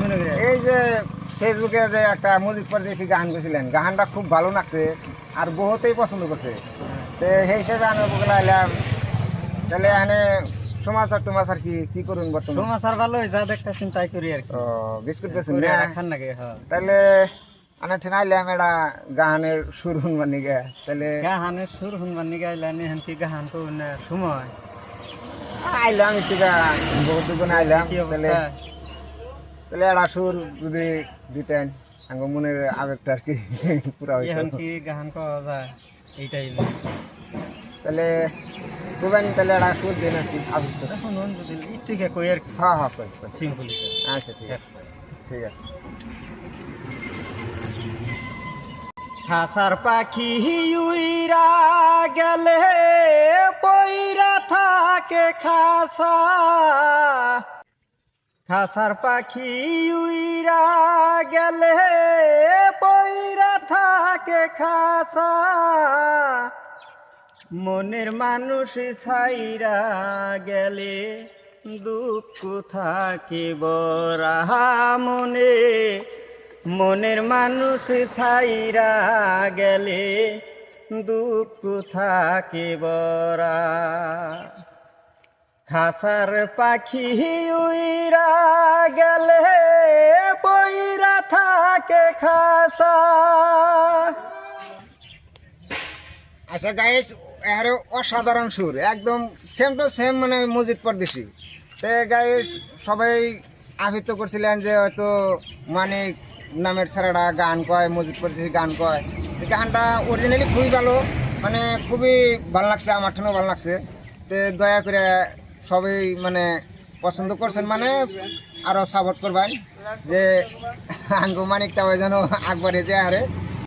মনে করে? এই যে ফেসবুকে যে একটা মজিদ পরদেশি গান করছিলেন, গানটা খুব ভালো লাগছে আর বহুতেই পছন্দ করছে। তো সেই হিসেবে আমি বলে এলাম, তাহলে এখানে সমাচার টমাচার কি করুন বর্তমানে? সমাচার ভালোই, যা দেখতেছেন তাই করি আর কি। ও বিস্কুট বেছেন করে না? রাখার নাকি, হ্যাঁ। তাহলে আমি ঠেনাইলাম এটা গানের সুর শুনবার নিগে, তাহলে গাহানের সুর শুনবার নিকে আইলাম, এখন কি গাহান তো না সময় আইলাম একটু বহুত দুজন আইলাম, কি তাহলে অবস্থা? তাহলে একটা সুর যদি দিতেন আঙ্গ মনের আবেগটা আর কি পুরা এখন হইতো। কি গাহান পাওয়া যায় এইটাই না। তাহলে বুঝবেন, তাহলে একটা সুর দিন আর কি আবেগ। এখন যদি ঠিক কই আর কি, হ্যাঁ হ্যাঁ কই কই। সিম্পল। আচ্ছা ঠিক আছে, ঠিক আছে। খাসার পাখি উইরা গেলে পইরা থাকে খাসা, খাসার পাখি উইরা গেলে পইরা থাকে খাসা, মনের মানুষ ছাইরা গেলে দুঃখ থাকে বরা মনে, মনের মানুষ ছাইরা গেলে দুঃখ থাকে বরা, খাসার পাখি উইরা গেলে পইরা থাকে খাসা। আচ্ছা গাইস, এর অসাধারণ সুর, একদম সেম টু সেম, মানে মজিদ পরদেশি। তো গাইস সবাই আবৃত্ত করছিলেন যে হয়তো মানিক নামের ছেলেটা গান কয়, মজিদ পরদেশি গান কয়। এই গানটা অরিজিনালি খুবই ভালো, মানে খুবই ভালো লাগছে, আমার ঠেনেও ভালো লাগছে। তো দয়া করে সবাই মানে পছন্দ করছেন, মানে আরও সাপোর্ট করবেন যে আঙ্গু মানিকটা ওই যেন আকবরে যে আরে